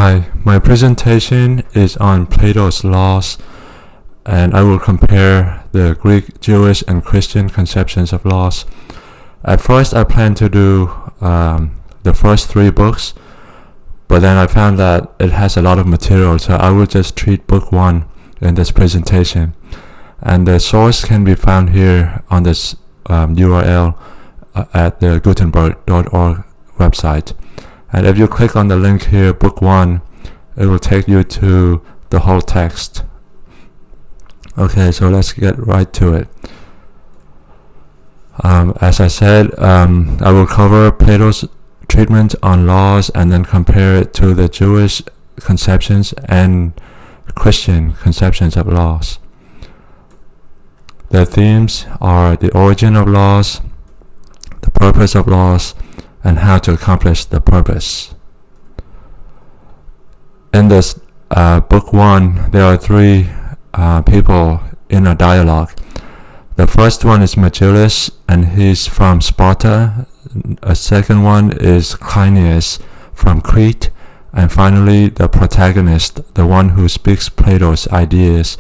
Hi, my presentation is on Plato's laws, and I will compare the Greek, Jewish, and Christian conceptions of laws. At first, I planned to do the first three books, but then I found that it has a lot of material, so I will just treat book one in this presentation. And the source can be found here on this URL at the Gutenberg.org website. And if you click on the link here, book one, it will take you to the whole text. Okay, so let's get right to it. As I said, I will cover Plato's treatment on laws and then compare it to the Jewish conceptions and Christian conceptions of laws. The themes are the origin of laws, the purpose of laws, and how to accomplish the purpose. In this book one, there are three people in a dialogue. The first one is Megillus, and he's from Sparta. A second one is Cleinias from Crete, and finally the protagonist, the one who speaks Plato's ideas,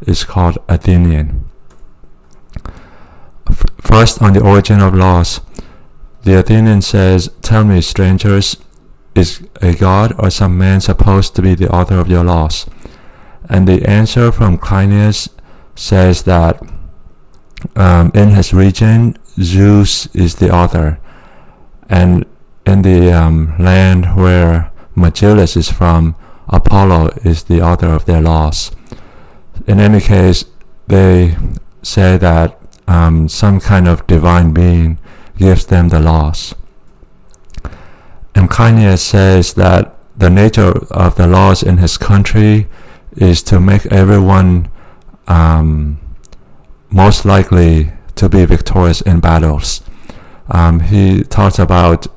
is called Athenian. First, on the origin of laws. The Athenian says, "Tell me, strangers, is a god or some man supposed to be the author of your laws?" And the answer from Cleinias says that in his region, Zeus is the author, and in the land where Megillus is from, Apollo is the author of their laws. In any case, they say that some kind of divine being gives them the laws. And Cleinias says that the nature of the laws in his country is to make everyone most likely to be victorious in battles. He talks about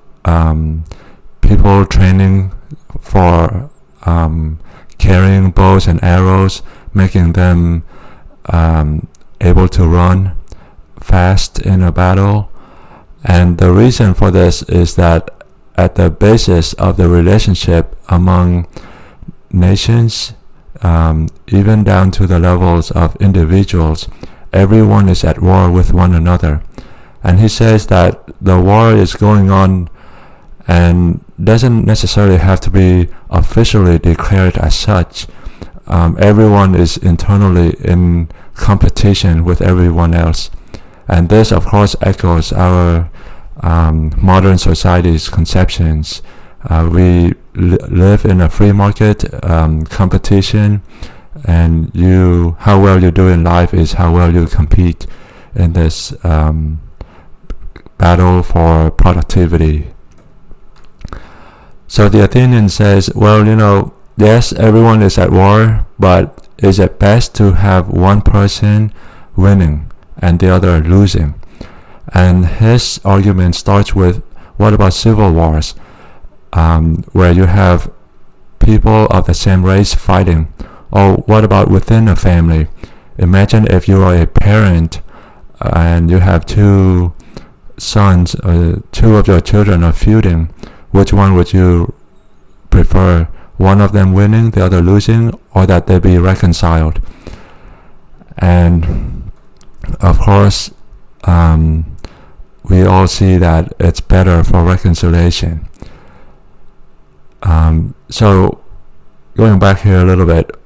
people training for carrying bows and arrows, making them able to run fast in a battle. And the reason for this is that at the basis of the relationship among nations, even down to the levels of individuals, everyone is at war with one another. And he says that the war is going on and doesn't necessarily have to be officially declared as such. Everyone is internally in competition with everyone else. And this, of course, echoes our modern society's conceptions. We live in a free market competition, and how well you do in life is how well you compete in this battle for productivity. So the Athenian says, well, yes, everyone is at war, but is it best to have one person winning and the other losing? And his argument starts with, what about civil wars, where you have people of the same race fighting? Or what about within a family? Imagine if you are a parent and you have two sons, two of your children are feuding. Which one would you prefer? One of them winning, the other losing, or that they be reconciled? And of course, we all see that it's better for reconciliation. So going back here a little bit,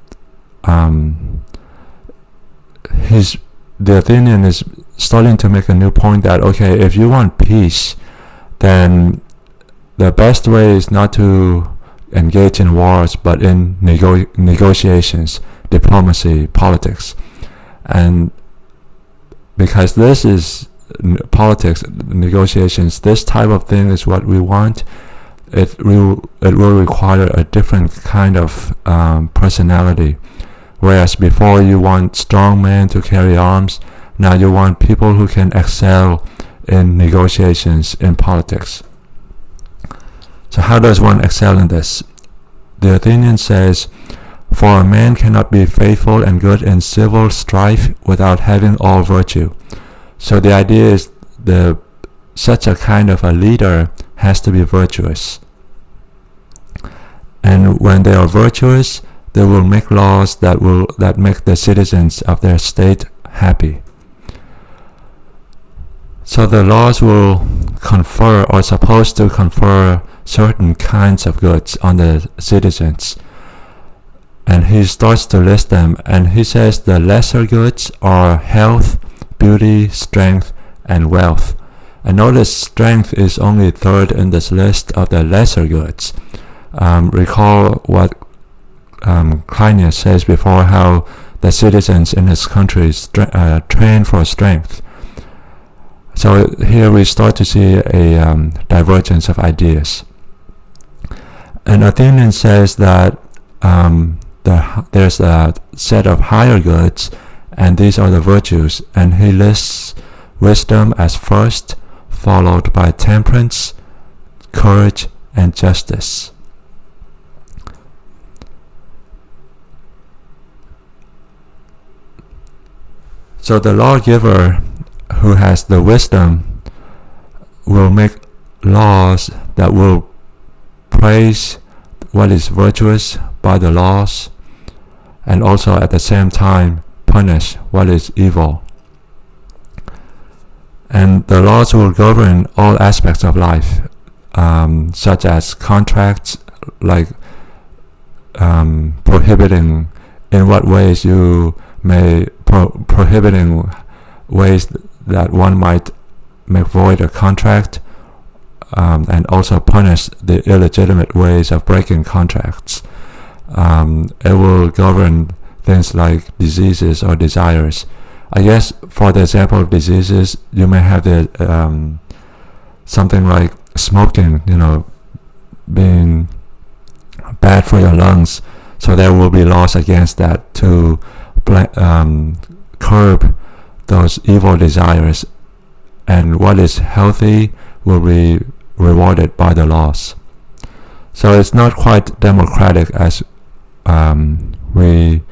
the Athenian is starting to make a new point that, okay, if you want peace, then the best way is not to engage in wars, but in negotiations, diplomacy, politics. And because this is politics, negotiations, this type of thing is what we want. It will require a different kind of personality. Whereas before you want strong men to carry arms, now you want people who can excel in negotiations in politics. So how does one excel in this? The Athenian says, "For a man cannot be faithful and good in civil strife without having all virtue." So the idea is such a kind of a leader has to be virtuous. And when they are virtuous, they will make laws that make the citizens of their state happy. So the laws will confer, or supposed to confer, certain kinds of goods on the citizens. And he starts to list them, and he says the lesser goods are health, beauty, strength, and wealth. And notice strength is only third in this list of the lesser goods. Recall what Cleinias says before, how the citizens in his country train for strength. So here we start to see a divergence of ideas. And Athenian says that there's a set of higher goods, and these are the virtues, and he lists wisdom as first, followed by temperance, courage, and justice. So the lawgiver who has the wisdom will make laws that will praise what is virtuous by the laws, and also at the same time punish what is evil. And the laws will govern all aspects of life, such as contracts, like prohibiting in what ways you may prohibiting ways that one might make void a contract, and also punish the illegitimate ways of breaking contracts. It will govern things like diseases or desires. I guess for the example of diseases, you may have the something like smoking, being bad for your lungs. So there will be laws against that to curb those evil desires, and what is healthy will be rewarded by the laws. So it's not quite democratic as we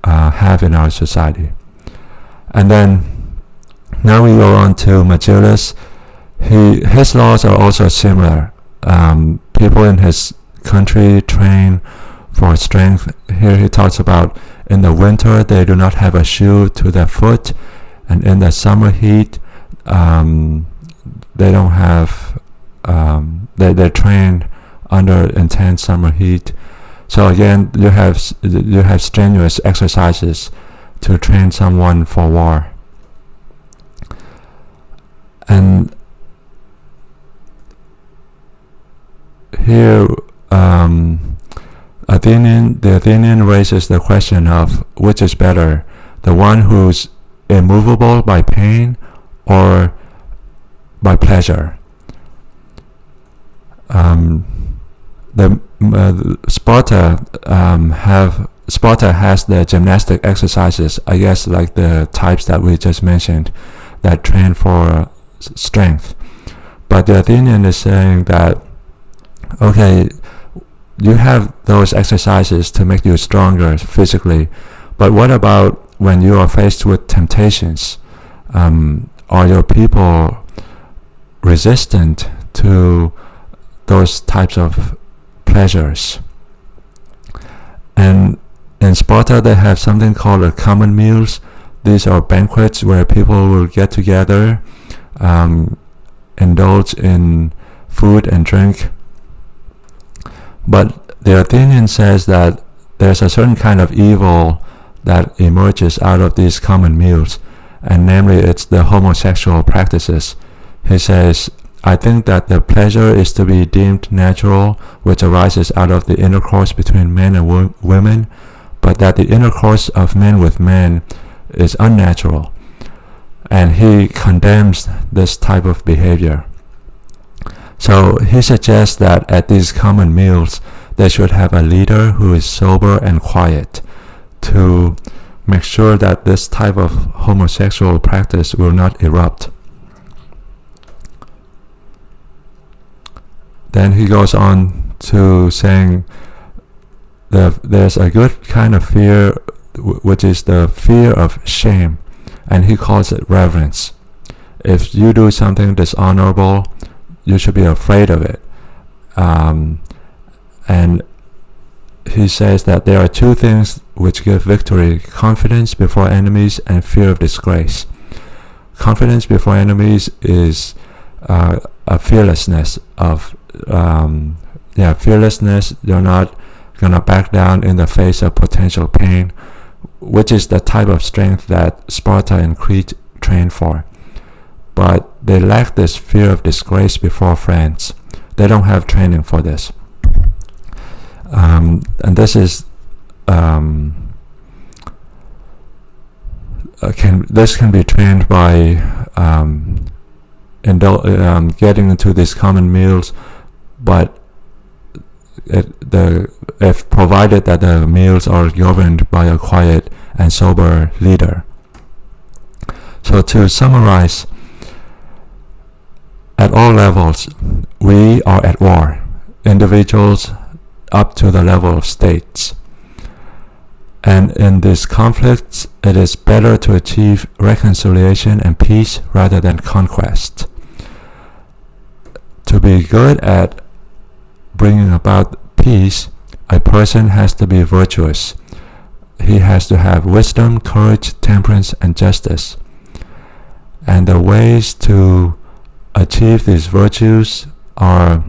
have in our society. And then now we go on to Megillus. His laws are also similar. People in his country train for strength. Here he talks about in the winter they do not have a shoe to their foot, and in the summer heat they don't have they train under intense summer heat. So again, you have strenuous exercises to train someone for war. And here the Athenian raises the question of which is better, the one who's immovable by pain or by pleasure. Sparta has the gymnastic exercises, I guess, like the types that we just mentioned, that train for strength. But the Athenian is saying that, okay, you have those exercises to make you stronger physically, but what about when you are faced with temptations? Are your people resistant to those types of pleasures? And in Sparta they have something called a common meals. These are banquets where people will get together, indulge in food and drink. But the Athenian says that there's a certain kind of evil that emerges out of these common meals, and namely it's the homosexual practices. He says, I think that the pleasure is to be deemed natural, which arises out of the intercourse between men and women, but that the intercourse of men with men is unnatural. And he condemns this type of behavior. So he suggests that at these common meals, they should have a leader who is sober and quiet to make sure that this type of homosexual practice will not erupt. Then he goes on to saying there's a good kind of fear, which is the fear of shame, and he calls it reverence. If you do something dishonorable, you should be afraid of it. And he says that there are two things which give victory: confidence before enemies and fear of disgrace. Confidence before enemies is a fearlessness of fearlessness. You're not gonna back down in the face of potential pain, which is the type of strength that Sparta and Crete trained for. But they lack this fear of disgrace before friends. They don't have training for this. And this is this can be trained by getting into these common meals, but if provided that the meals are governed by a quiet and sober leader. So to summarize, at all levels, we are at war, individuals up to the level of states. And in these conflicts, it is better to achieve reconciliation and peace rather than conquest. To be good at bringing about peace, a person has to be virtuous. He has to have wisdom, courage, temperance, and justice. And the ways to achieve these virtues are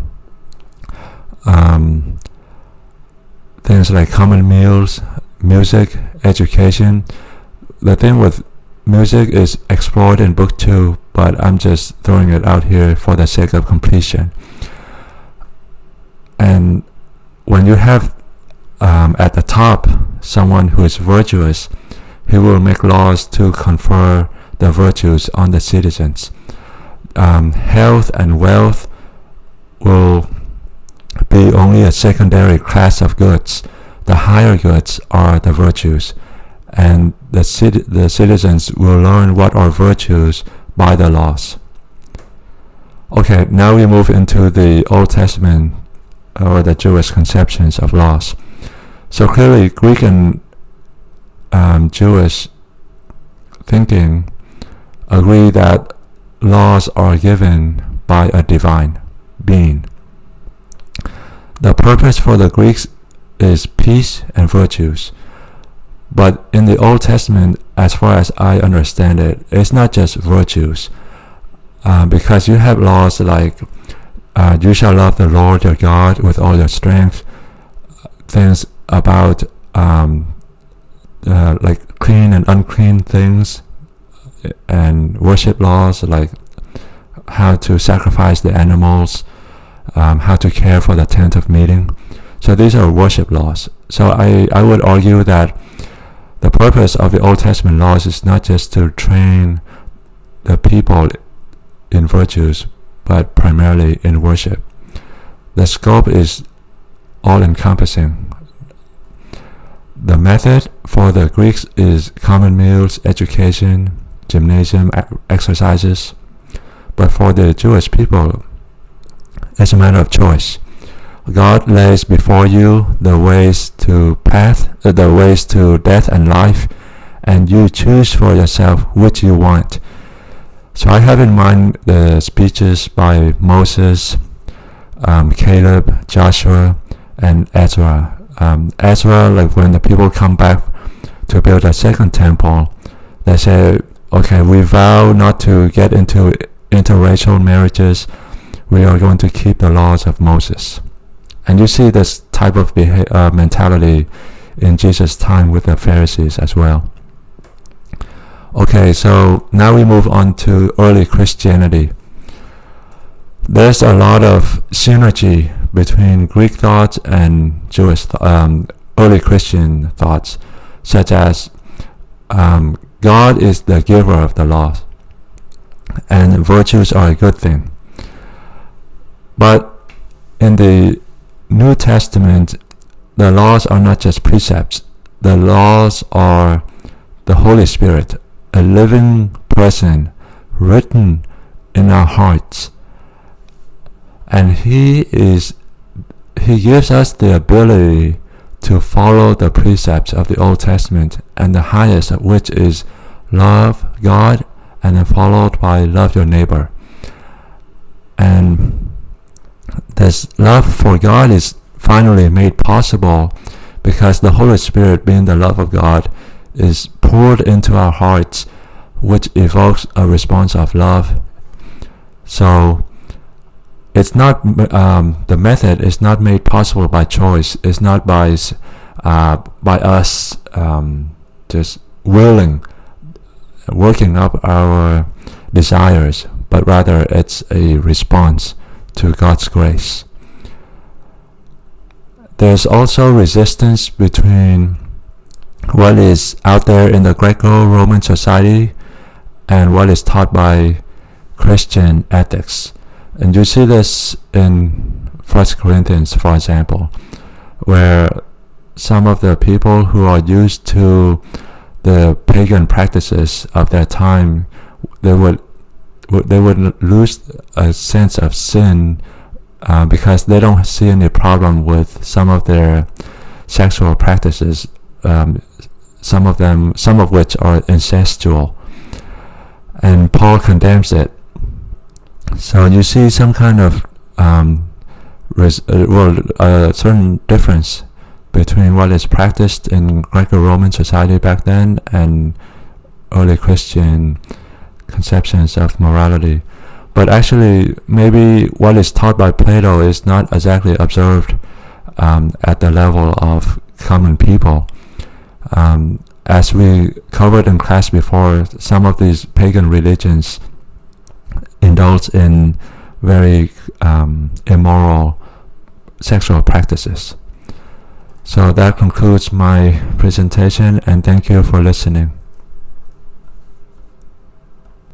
things like common meals, music, education. The thing with music is explored in book 2, but I'm just throwing it out here for the sake of completion. And when you have at the top someone who is virtuous, he will make laws to confer the virtues on the citizens. Health and wealth will be only a secondary class of goods. The higher goods are the virtues, and the citizens will learn what are virtues by the laws. Okay, now we move into the Old Testament or the Jewish conceptions of laws. So clearly, Greek and Jewish thinking agree that laws are given by a divine being. The purpose for the Greeks is peace and virtues. But in the Old Testament, as far as I understand it, it's not just virtues. Because you have laws like you shall love the Lord your God with all your strength. Things about like clean and unclean things, and worship laws like how to sacrifice the animals, how to care for the tent of meeting. So these are worship laws. So I would argue that the purpose of the Old Testament laws is not just to train the people in virtues, but primarily in worship. The scope is all-encompassing. The method for the Greeks is common meals, education, gymnasium exercises. But for the Jewish people, it's a matter of choice. God lays before you the ways to death and life, and you choose for yourself which you want. So I have in mind the speeches by Moses, Caleb, Joshua, and Ezra. Ezra, like when the people come back to build a second temple, they say, okay, we vow not to get into interracial marriages. We are going to keep the laws of Moses. And you see this type of mentality in Jesus' time with the Pharisees as well. Okay, so now we move on to early Christianity. There's a lot of synergy between Greek thoughts and Jewish early Christian thoughts, such as God is the giver of the laws, and virtues are a good thing. But in the New Testament, the laws are not just precepts. The laws are the Holy Spirit, a living person written in our hearts. And He gives us the ability to follow the precepts of the Old Testament, and the highest of which is love God, and then followed by love your neighbor. And this love for God is finally made possible because the Holy Spirit, being the love of God, is poured into our hearts, which evokes a response of love. So it's not the method is not made possible by choice. It's not by us just working up our desires, but rather it's a response to God's grace. There's also resistance between what is out there in the Greco-Roman society and what is taught by Christian ethics. And you see this in 1 Corinthians, for example, where some of the people who are used to the pagan practices of their time, they would lose a sense of sin because they don't see any problem with some of their sexual practices, some of which are incestual, and Paul condemns it. So you see some kind of a certain difference between what is practiced in Greco-Roman society back then and early Christian conceptions of morality. But actually, maybe what is taught by Plato is not exactly observed at the level of common people. As we covered in class before, some of these pagan religions indulge in very immoral sexual practices. So that concludes my presentation, and thank you for listening.